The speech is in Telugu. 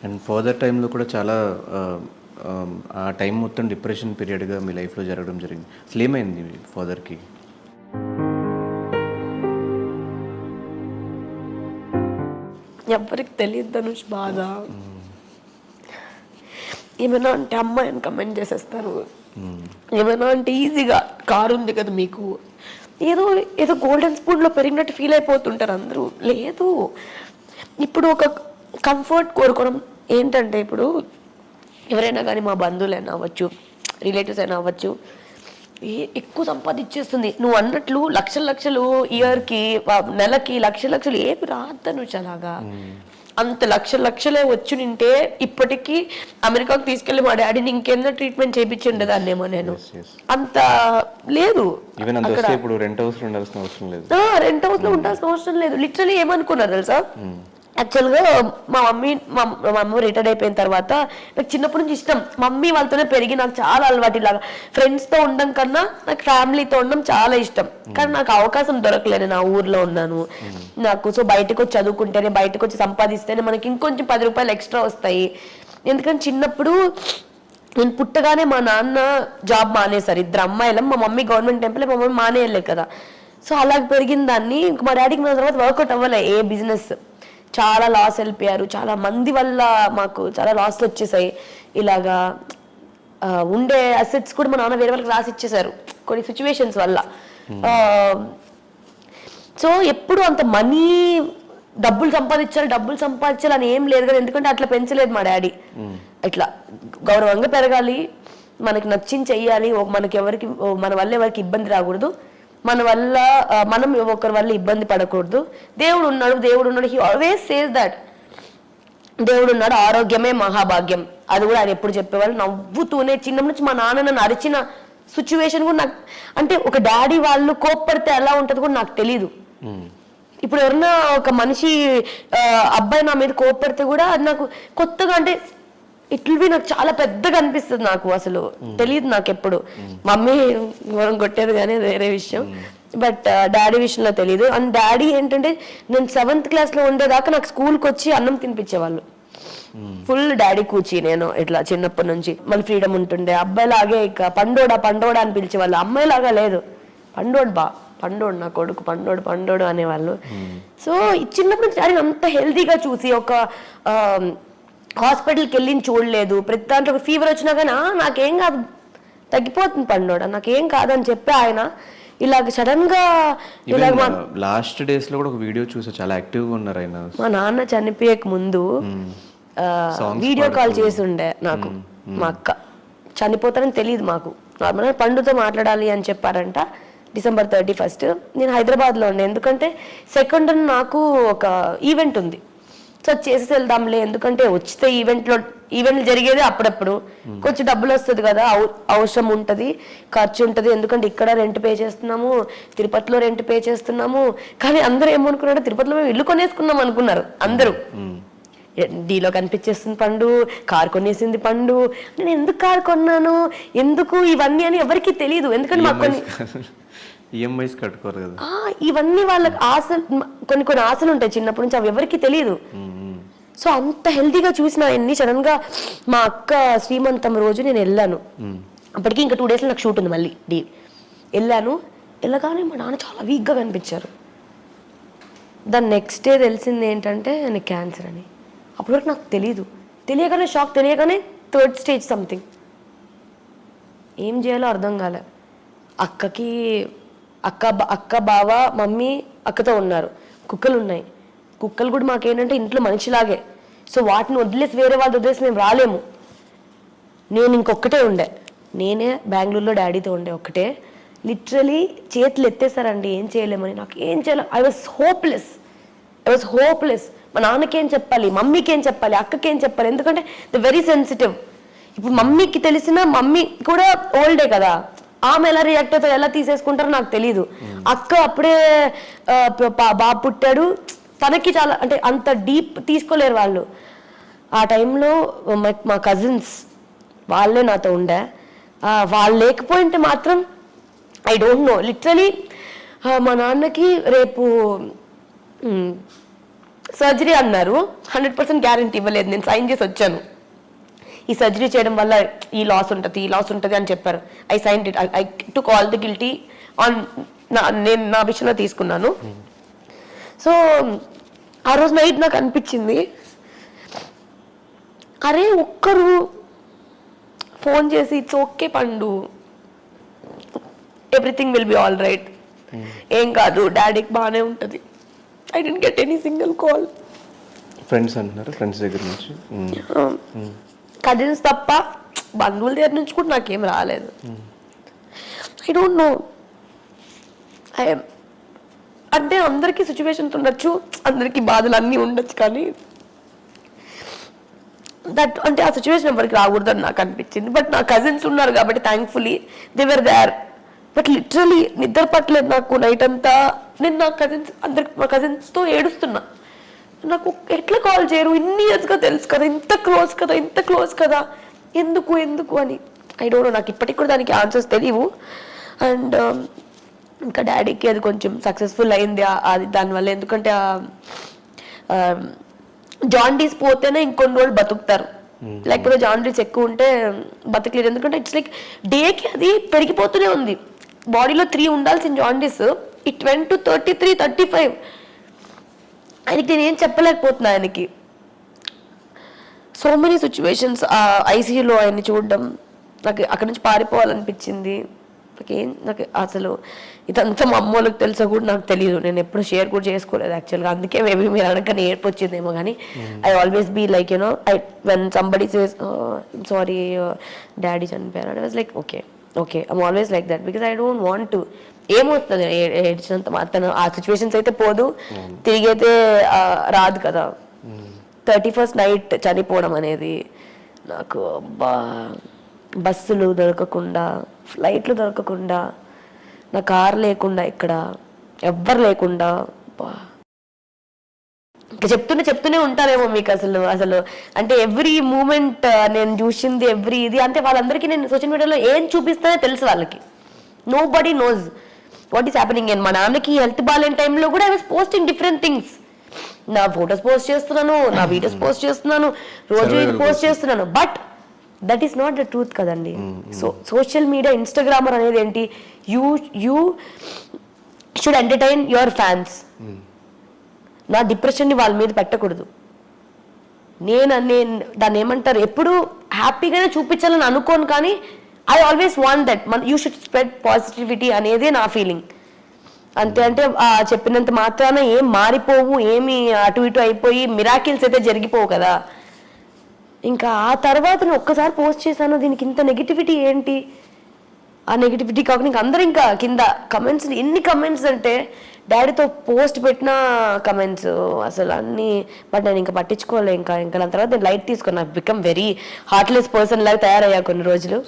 అండ్ ఫర్దర్ టైంలో కూడా చాలా ఆ టైం మొత్తం డిప్రెషన్ పీరియడ్గా మీ లైఫ్లో జరగడం జరిగింది. అసలు ఏమైంది ఫాదర్కి? ఎవరికి తెలియదు ధనుష్ బాధ. ఏమైనా అంటే అమ్మాయిని కమెంట్ చేసేస్తారు, ఏమైనా అంటే ఈజీగా కారు ఉంది కదా మీకు, ఏదో ఏదో గోల్డెన్ స్పూన్లో పెరిగినట్టు ఫీల్ అయిపోతుంటారు అందరూ. లేదు, ఇప్పుడు ఒక కంఫర్ట్ కోరుకోవడం ఏంటంటే, ఇప్పుడు ఎవరైనా కానీ మా బంధువులైనా అవ్వచ్చు, రిలేటివ్స్ అయినా అవ్వచ్చు, ఎక్కువ సంపాదించేస్తుంది నువ్వు అన్నట్లు లక్షల లక్షలు ఇయర్కి నెలకి లక్షల లక్షలు ఏమి రాద్దా నువ్వు అలాగా. అంత లక్షల లక్షలే వచ్చి నింటే ఇప్పటికీ అమెరికాకు తీసుకెళ్ళి మా డాడీని ఇంకేందో ట్రీట్మెంట్ చేయించుండే దాన్నేమో నేను. అంత లేదు, రెంట్ హౌస్ లో ఉండాల్సిన అవసరం లేదు, రెంట్ హౌస్ లో ఉండాల్సిన అవసరం లేదు. లిటరలీ ఏమనుకున్నారు తెలుసా, యాక్చువల్గా మా మమ్మీ రిటైర్డ్ అయిపోయిన తర్వాత నాకు చిన్నప్పటి నుంచి ఇష్టం, మమ్మీ వాళ్ళతోనే పెరిగి నాకు చాలా అలవాటు. ఇలాగా ఫ్రెండ్స్తో ఉండడం కన్నా నాకు ఫ్యామిలీతో ఉండడం చాలా ఇష్టం. కానీ నాకు అవకాశం దొరకలేదు, నా ఊర్లో ఉన్నాను నాకు. సో బయటకు వచ్చి చదువుకుంటేనే, బయటకు వచ్చి సంపాదిస్తేనే మనకి ఇంకొంచెం 10 రూపాయలు ఎక్స్ట్రా వస్తాయి. ఎందుకంటే చిన్నప్పుడు నేను పుట్టగానే మా నాన్న జాబ్ మానేశారు, 2 అమ్మాయిలం, మా మమ్మీ గవర్నమెంట్ ఎంప్లాయ్, మా మమ్మీ మానేయలే కదా. సో అలాగ పెరిగిన దాన్ని ఇంక మా డాడీకి నా తర్వాత వర్కౌట్ అవ్వలే ఏ బిజినెస్. చాలా లాస్ వెళ్ళిపోయారు, చాలా మంది వల్ల మాకు చాలా లాస్లు వచ్చేసాయి. ఇలాగా ఉండే అసెట్స్ కూడా మా నాన్న వేరే వాళ్ళకి రాసి ఇచ్చేసారు కొన్ని సిచ్యువేషన్స్ వల్ల. సో ఎప్పుడు అంత మనీ డబ్బులు సంపాదించాలి అని ఏం లేదు కదా, ఎందుకంటే అట్లా పెంచలేదు మా డాడీ. ఇట్లా గౌరవంగా పెరగాలి, మనకి నచ్చింది చెయ్యాలి, మనకి ఎవరికి మన వల్ల ఎవరికి ఇబ్బంది రాకూడదు, మన వల్ల మనం ఒకరి వల్ల ఇబ్బంది పడకూడదు. దేవుడు ఉన్నాడు, హీ ఆల్వేస్ సేస్ దట్ దేవుడు ఉన్నాడు, ఆరోగ్యమే మహాభాగ్యం. అది కూడా ఆయన ఎప్పుడు చెప్పేవాళ్ళు నవ్వుతూనే. చిన్నప్పటి నుంచి మా నాన్న నన్ను అరిచిన సిచ్యువేషన్ కూడా నాకు, అంటే ఒక డాడీ వాళ్ళు కోప్పడితే ఎలా ఉంటుంది కూడా నాకు తెలీదు. ఇప్పుడు ఎవరన్నా ఒక మనిషి అబ్బాయి నా మీద కోప్పడితే కూడా అది నాకు కొత్తగా, అంటే ఇట్ విల్ బి నాకు చాలా పెద్దగా అనిపిస్తుంది. నాకు అసలు తెలియదు నాకు ఎప్పుడు. మమ్మీ ఘోరం కొట్టేది కానీ వేరే విషయం, బట్ డాడీ విషయంలో తెలియదు. అండ్ డాడీ ఏంటంటే, నేను 7th క్లాస్లో ఉండేదాకా నాకు స్కూల్కి వచ్చి అన్నం తినిపించేవాళ్ళు. ఫుల్ డాడీ కూర్చి నేను ఇట్లా చిన్నప్పటి నుంచి. మళ్ళీ ఫ్రీడమ్ ఉంటుండే. అబ్బాయిలాగే ఇక పండోడా అని పిలిచేవాళ్ళు, అమ్మాయిలాగా లేదు, పండోడు నా కొడుకు, పండోడు అనేవాళ్ళు. సో చిన్నప్పటి నుంచి డాడీని అంత హెల్తీగా చూసి, ఒక హాస్పిటల్కి వెళ్ళి చూడలేదు. ప్రతి దాంట్లో ఒక ఫీవర్ వచ్చినా కానీ నాకేం కాదు, తగ్గిపోతుంది పండోడ, నాకేం కాదని చెప్పి ఆయన ఇలాగ సడన్ గా లాస్ట్ డేస్ లో కూడా ఒక వీడియో చూసా, చాలా యాక్టివ్ గా ఉన్నారు ఆయన. మా నాన్న చనిపోయేక ముందు వీడియో కాల్ చేసి ఉండే నాకు. మా అక్క చనిపోతారని తెలియదు మాకు, నార్మల్గా పండుతో మాట్లాడాలి అని చెప్పారంట. December 31st నేను హైదరాబాద్లో ఉండే, ఎందుకంటే 2nd నాకు ఒక ఈవెంట్ ఉంది. సో చేసి వెళ్దాంలే, ఎందుకంటే వచ్చితే ఈవెంట్లు జరిగేది అప్పుడప్పుడు, కొంచెం డబ్బులు వస్తుంది కదా, అవసరం ఉంటుంది, ఖర్చు ఉంటుంది. ఎందుకంటే ఇక్కడ రెంట్ పే చేస్తున్నాము, తిరుపతిలో రెంట్ పే చేస్తున్నాము. కానీ అందరూ ఏమనుకున్నాడు, తిరుపతిలో మేము ఇల్లు కొనేసుకున్నాం అనుకున్నారు అందరూ. డీలో కనిపించేస్తుంది పండు, కారు కొనేసింది పండు. నేను ఎందుకు కారు కొన్నాను, ఎందుకు ఇవన్నీ అని ఎవరికి తెలియదు, ఎందుకంటే మాకు ఈఎంఐస్ కట్టుకోరు కదా. ఇవన్నీ వాళ్ళకి ఆశలు, కొన్ని ఆశలు ఉంటాయి చిన్నప్పటి నుంచి, అవి ఎవరికి తెలియదు. సో అంత హెల్తీగా చూసిన ఆయన్ని సడన్ గా మా అక్క శ్రీమంతం రోజు నేను వెళ్ళాను. అప్పటికి ఇంకా 2 డేస్లో నాకు షూట్ ఉంది మళ్ళీ వెళ్ళగానే మా నాన్న చాలా వీక్గా కనిపించారు. దాని నెక్స్ట్ డే తెలిసింది ఏంటంటే ఆయనకి క్యాన్సర్ అని. అప్పటి వరకు నాకు తెలియగానే షాక్, తెలియగానే 3rd stage సంథింగ్. ఏం చేయాలో అర్థం కాలే. అక్క బావ మమ్మీ అక్కతో ఉన్నారు, కుక్కలు ఉన్నాయి. కుక్కలు కూడా మాకేంటంటే ఇంట్లో మనిషిలాగే. సో వాటిని వదిలేసి వేరే వాళ్ళు వదిలేసి మేము రాలేము. నేను ఇంకొక్కటే ఉండే, నేనే బెంగళూరులో డాడీతో ఉండే ఒక్కటే. లిటరలీ చేతులు ఎత్తేసారండి, ఏం చేయలేమని. నాకు ఏం చేయాలి, ఐ వాజ్ హోప్లెస్. మా నాన్నకేం చెప్పాలి, మమ్మీకేం చెప్పాలి, అక్కకేం చెప్పాలి, ఎందుకంటే ద వెరీ సెన్సిటివ్. ఇప్పుడు మమ్మీకి తెలిసిన, మమ్మీ కూడా ఓల్డే కదా, ఆమె ఎలా రియాక్ట్ అవుతారో, ఎలా తీసేసుకుంటారో నాకు తెలీదు. అక్క అప్పుడే బాబు పుట్టాడు, తనకి చాలా, అంటే అంత డీప్ తీసుకోలేరు వాళ్ళు. ఆ టైంలో మా కజిన్స్ వాళ్ళే నాతో ఉండే. వాళ్ళు లేకపోయింటే మాత్రం ఐ డోంట్ నో. లిటరలీ మా నాన్నకి రేపు సర్జరీ అన్నారు, 100% గ్యారంటీ ఇవ్వలేదు, నేను సైన్ చేసి వచ్చాను. ఈ సర్జరీ చేయడం వల్ల ఈ లాస్ ఉంటుంది అని చెప్పారు. I sign it, I took all the guilty on, నేను నా విషయంలో తీసుకున్నాను. సో ఆ రోజు నైట్ నాకు అనిపించింది, అరే ఒక్కరు ఫోన్ చేసి ఇట్స్ ఓకే పండు, everything will be all right, ఏం కాదు, డాడీకి బాగానే ఉంటుంది. I didn't get any single call. Friends అంటున్నారు, ఫ్రెండ్స్ దగ్గర నుంచి కజిన్స్ తప్ప బంధువుల దగ్గర నుంచి కూడా నాకేం రాలేదు. ఐ డోంట్ నో, అంటే అందరికీ సిచ్యువేషన్స్ ఉండొచ్చు, అందరికీ బాధలు అన్నీ ఉండొచ్చు, కానీ అంటే ఆ సిచ్యువేషన్ ఎవరికి రాకూడదని నాకు అనిపించింది. బట్ నా కజిన్స్ ఉన్నారు కాబట్టి thankfully they were there. But literally నిద్ర పట్టలేదు నాకు నైట్ అంతా. నేను నా కజిన్స్తో ఏడుస్తున్నా, నాకు ఎట్లా కాల్ చేయరు, ఇన్ని ఇయర్స్గా తెలుసు కదా, ఇంత క్లోజ్ కదా, ఎందుకు అని. ఐ డోంట్ నో, నాకు ఇప్పటికి కూడా దానికి ఆన్సర్స్ తెలియవు. అండ్ ఇంకా డాడీకి అది కొంచెం సక్సెస్ఫుల్ అయింది అది దానివల్ల. ఎందుకంటే జాండీస్ పోతేనే ఇంకొన్ని రోజులు బతుకుతారు, లేకపోతే జాండీస్ ఎక్కువ ఉంటే బతకలేరు. ఎందుకంటే ఇట్స్ లైక్ డేకి అది పెరిగిపోతూనే ఉంది. బాడీలో 3 ఉండాల్సిన జాండీస్ ఇట్ వెంట్ టు 33, 35. ఆయనకి నేను ఏం చెప్పలేకపోతున్నా. ఆయనకి సో మెనీ సిచ్యువేషన్స్, ఐసీయూలో ఆయన్ని చూడడం, నాకు అక్కడి నుంచి పారిపోవాలనిపించింది. నాకు అసలు ఇదంతా మా అమ్మోళ్ళకి తెలుసా కూడా నాకు తెలియదు, నేను ఎప్పుడు షేర్ కూడా చేసుకోలేదు యాక్చువల్గా. అందుకే మేబీ మీరు అనగానే ఏర్పు వచ్చిందేమో. కానీ I always be like you know, when somebody says sorry daddy చనిపోయారు, I was like okay I'm always like that, because I don't want to. ఏమవుతుంది ఏడ్చినంత మాత్రం, ఆ సిచ్యువేషన్స్ అయితే పోదు, తిరిగి అయితే రాదు కదా. 31st నైట్ చనిపోవడం అనేది నాకు బస్సులు దొరకకుండా, ఫ్లైట్లు దొరకకుండా, నా కారు లేకుండా, ఇక్కడ ఎవ్వరు లేకుండా, ఇంకా చెప్తూనే ఉంటారేమో మీకు. అసలు అంటే ఎవ్రీ మూమెంట్ నేను చూసింది, ఎవ్రీ ఇది, అంటే వాళ్ళందరికీ నేను సోషల్ మీడియాలో ఏం చూపిస్తానో తెలుసు వాళ్ళకి. Nobody knows what is happening. మా నాన్నకి హెల్త్ బాగాలేని టైంలో కూడా I was posting different things. నా ఫొటోస్ పోస్ట్ చేస్తున్నాను, నా వీడియోస్ పోస్ట్ చేస్తున్నాను, రోజు ఇది పోస్ట్ చేస్తున్నాను. But that is not the truth కదండి. సోషల్ మీడియా, ఇన్స్టాగ్రామర్ అనేది ఏంటి, you should entertain your fans. నా డిప్రెషన్ని వాళ్ళ మీద పెట్టకూడదు. నేను దాన్ని ఏమంటారు, ఎప్పుడు హ్యాపీగానే చూపించాలని అనుకోను, కానీ I always want that you should spread positivity అనేదే నా ఫీలింగ్. అంతే. అంటే చెప్పినంత మాత్రాన ఏం మారిపోవు, ఏమి అటు ఇటు అయిపోయి మిరాకిల్స్ అయితే జరిగిపోవు కదా. ఇంకా ఆ తర్వాత నేను ఒక్కసారి పోస్ట్ చేశాను, దీనికి ఇంత నెగిటివిటీ ఏంటి, ఆ నెగిటివిటీ కాకుండా ఇంకా అందరూ ఇంకా కింద కమెంట్స్, ఎన్ని కమెంట్స్ అంటే డాడీతో పోస్ట్ పెట్టిన కమెంట్స్ అసలు అన్నీ. బట్ నేను ఇంకా పట్టించుకోలే. ఇంకా దాని తర్వాత నేను లైట్ తీసుకున్నా, బికమ్ వెరీ హార్ట్లెస్ పర్సన్ లాగా తయారయ్యా కొన్ని రోజులు.